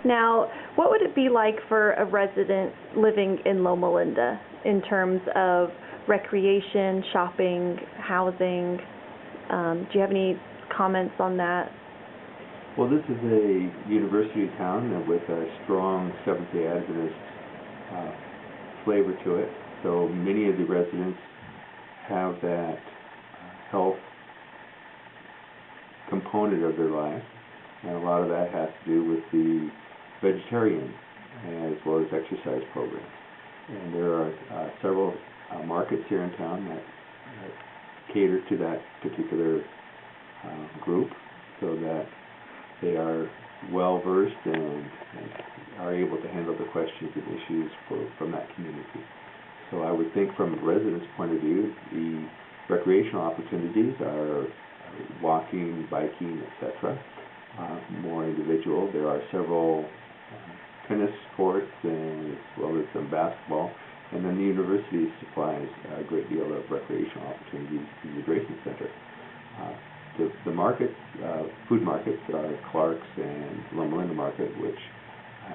Now, what would it be like for a resident living in Loma Linda in terms of recreation, shopping, housing? Do you have any comments on that? Well, this is a university town with a strong Seventh-day Adventist flavor to it. So many of the residents have that health component of their life, and a lot of that has to do with the vegetarian as well as exercise programs. And there are several markets here in town that cater to that particular group, so that they are well versed and are able to handle the questions and issues from that community. So I would think from a resident's point of view, the recreational opportunities are walking, biking, etc. More individual. There are several tennis courts and as well as some basketball. And then the university supplies a great deal of recreational opportunities in the Grayson Center. The markets, food markets, are Clark's and Loma Linda Market, which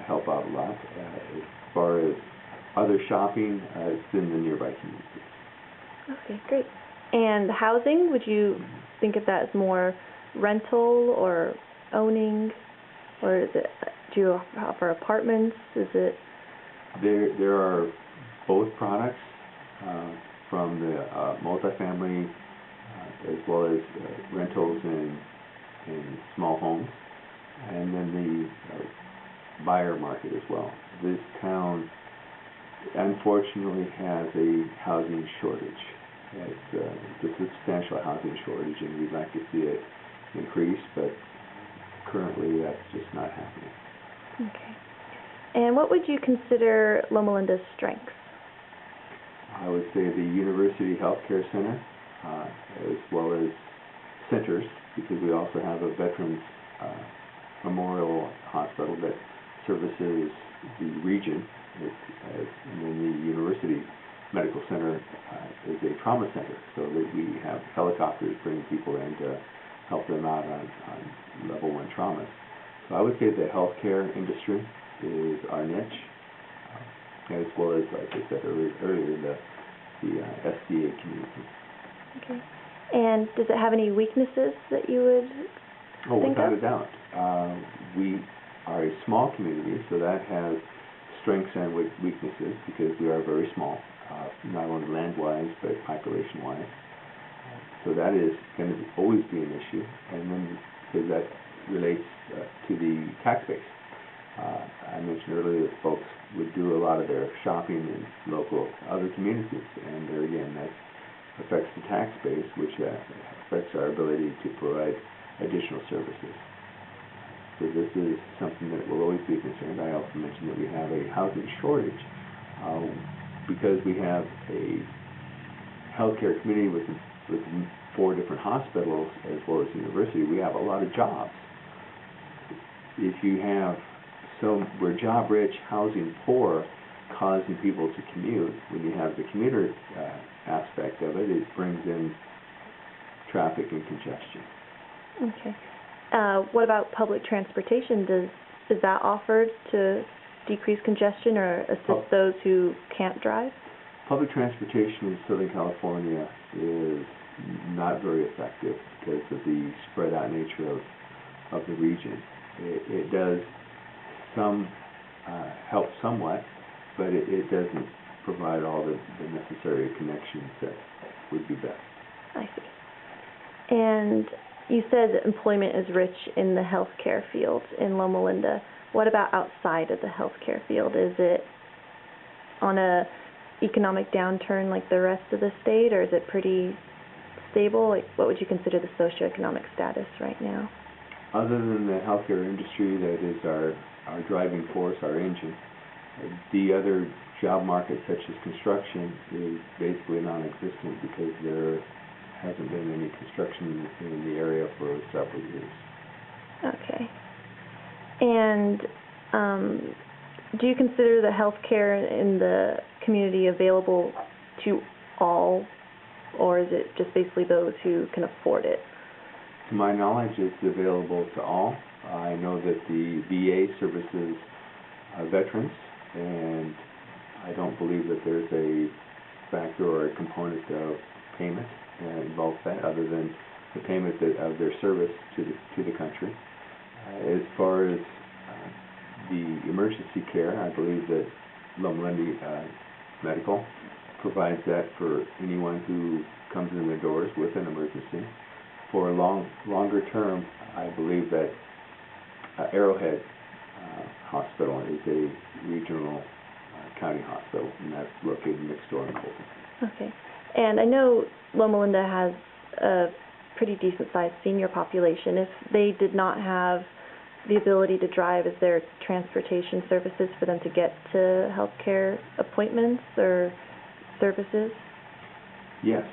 help out a lot. As far as other shopping, it's in the nearby communities. Okay, great. And housing, would you think of that as more rental or owning, or is it, do you offer apartments? Is it? There are both products from the multifamily as well as rentals and small homes, and then the buyer market as well. This town unfortunately has a housing shortage. It's a substantial housing shortage, and we'd like to see it increase, but currently that's just not happening. Okay. And what would you consider Loma Linda's strengths? I would say the University Healthcare Center, as well as centers, because we also have a Veterans Memorial Hospital that services the region, and then the University Medical Center is a trauma center, so that we have helicopters bring people in to help them out on level 1 traumas. So I would say the healthcare industry is our niche, as well as, like I said earlier, the SDA community. Okay. And does it have any weaknesses that you would think without of? a doubt. We are a small community, so that has strengths and weaknesses because we are very small, not only land-wise but population-wise. So that is going to always be an issue, and then because that relates to the tax base. I mentioned earlier that folks would do a lot of their shopping in local other communities, and there again, that affects the tax base, which affects our ability to provide additional services. So this is something that will always be a concern. I also mentioned that we have a housing shortage because we have a healthcare community with 4 different hospitals as well as university. We have a lot of jobs. If you have we're job rich, housing poor, causing people to commute. When you have the commuter aspect of it, it brings in traffic and congestion. Okay. What about public transportation? Is that offered to decrease congestion or assist those who can't drive? Public transportation in Southern California is not very effective because of the spread out nature of the region. It does help somewhat, but it doesn't provide all the necessary connections that would be best. I see. And you said that employment is rich in the healthcare field in Loma Linda. What about outside of the healthcare field? Is it on a economic downturn like the rest of the state, or is it pretty stable? Like, what would you consider the socioeconomic status right now? Other than the healthcare industry that is our driving force, our engine, the other job market such as construction is basically non-existent because there hasn't been any construction in the area for several years. Okay. And do you consider the health care in the community available to all, or is it just basically those who can afford it? To my knowledge, it's available to all. I know that the VA services veterans, and I don't believe that there's a factor or a component of payment involved with that, other than the payment of their service to the country. As far as the emergency care, I believe that Loma Linda Medical provides that for anyone who comes in the doors with an emergency. For longer term, I believe that Arrowhead Hospital is a regional county hospital, and that's located next door in Colton. Okay. And I know Loma Linda has a pretty decent-sized senior population. If they did not have the ability to drive, is there transportation services for them to get to healthcare appointments or services? Yes.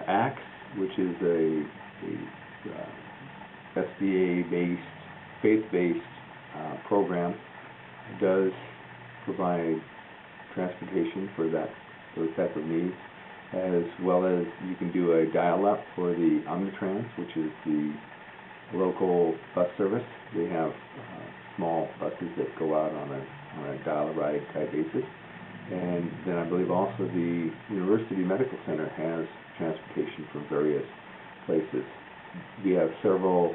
ACTS, which is a SBA-based, faith-based program, does provide transportation for those type of needs, as well as you can do a dial-up for the Omnitrans, which is the local bus service. They have small buses that go out on a dial-a-ride type basis. And then I believe also the University Medical Center has transportation from various places. We have several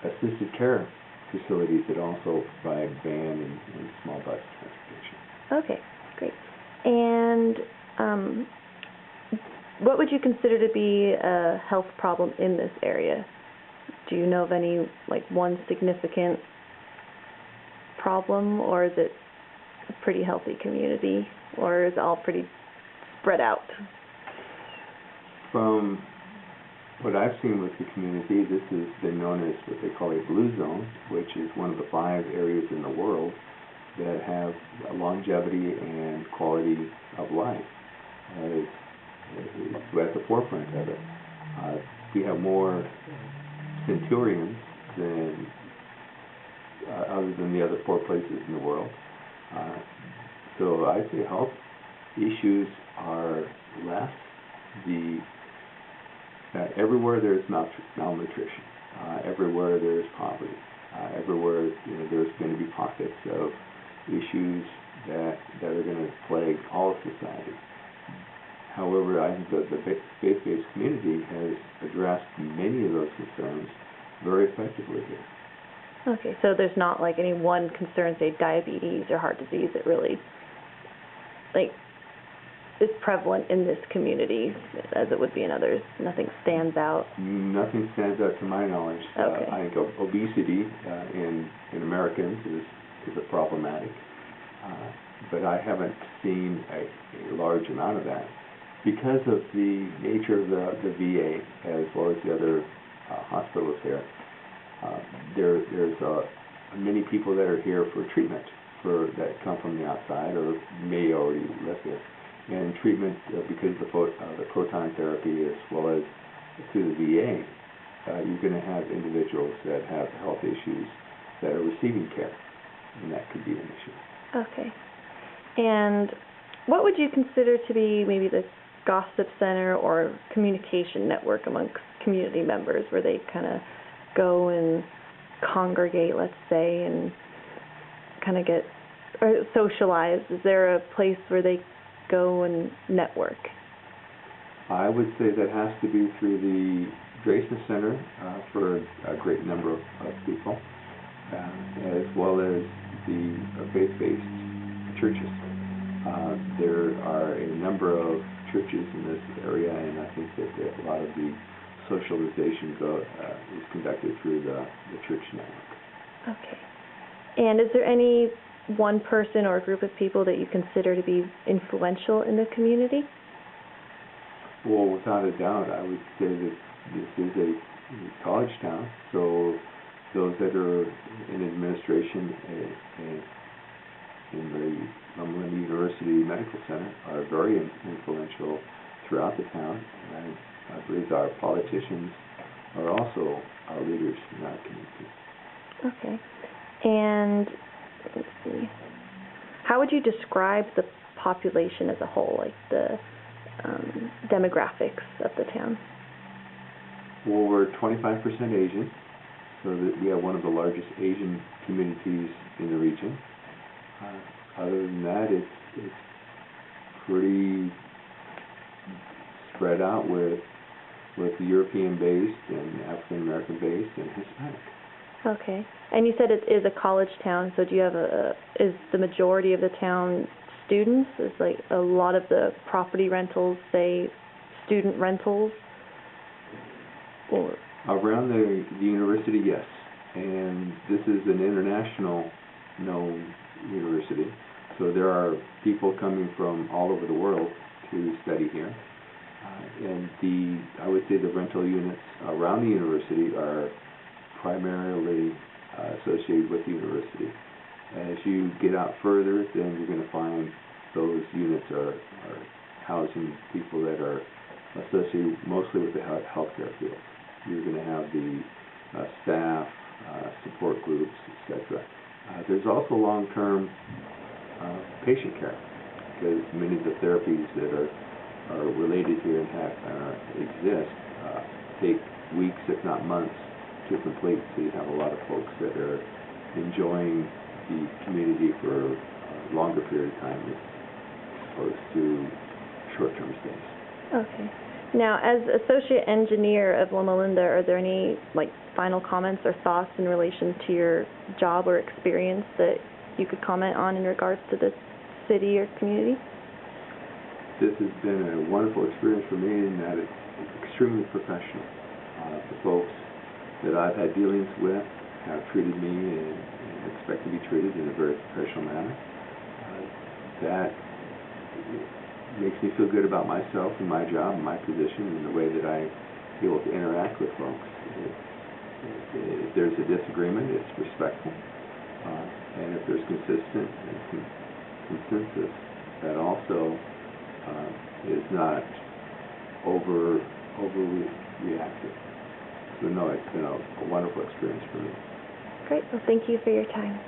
assisted care facilities that also provide van and small bus transportation. Okay, great. And what would you consider to be a health problem in this area? Do you know of any, like, one significant problem, or is it a pretty healthy community, or is it all pretty spread out? From what I've seen with the community, this has been known as what they call a blue zone, which is one of the 5 areas in the world that have longevity and quality of life as at the forefront of it. We have more centurions than other than the other 4 places in the world. So I'd say health issues are less. Everywhere there's malnutrition, everywhere there's poverty, everywhere there's going to be pockets of issues that are going to plague all of society. However, I think that the faith-based community has addressed many of those concerns very effectively here. Okay, so there's not like any one concern, say diabetes or heart disease, that really is prevalent in this community as it would be in others. Nothing stands out. Nothing stands out to my knowledge. Okay. I think obesity in Americans is a problematic, but I haven't seen a large amount of that because of the nature of the VA as well as the other hospitals here. There's many people that are here for treatment that come from the outside or may already live here. And treatment because of the proton therapy as well as through the VA, you're going to have individuals that have health issues that are receiving care, and that could be an issue. Okay. And what would you consider to be maybe the gossip center or communication network amongst community members where they kind of go and congregate, let's say, and kind of get or socialize? Is there a place where they go and network? I would say that has to be through the Drayson Center for a great number of people, as well as the faith-based churches. There are a number of churches in this area, and I think that a lot of the socialization is conducted through the church network. Okay. And is there any one person or a group of people that you consider to be influential in the community? Well, without a doubt, I would say that this is a college town, so those that are in administration in the Loma Linda University Medical Center are very influential throughout the town, and I believe our politicians are also our leaders in our community. Okay. And let's see. How would you describe the population as a whole, like the demographics of the town? We're 25% Asian, so that we have one of the largest Asian communities in the region. Other than that, it's pretty spread out with European-based and African-American-based and Hispanic. Okay. And you said it is a college town, so do you have is the majority of the town students? Is like a lot of the property rentals, say, student rentals? Or Around the university, yes. And this is an international known university, so there are people coming from all over the world to study here. And I would say the rental units around the university are primarily associated with the university. As you get out further, then you're going to find those units are housing people that are associated mostly with the healthcare field. You're going to have the staff, support groups, etc. There's also long-term patient care, because many of the therapies that are related here and exist take weeks, if not months, to complete. So you have a lot of folks that are enjoying the community for a longer period of time as opposed to short-term stays. okay. Now, as associate engineer of Loma Linda, are there any final comments or thoughts in relation to your job or experience that you could comment on in regards to the city or community? This has been a wonderful experience for me in that it's extremely professional. The folks that I've had dealings with have treated me and expect to be treated in a very professional manner. That makes me feel good about myself and my job and my position and the way that I'm able to interact with folks. If there's a disagreement, it's respectful. And if there's consistent and consensus, that also is not overly reactive. So no, it's been a wonderful experience for me. Great. Well, thank you for your time.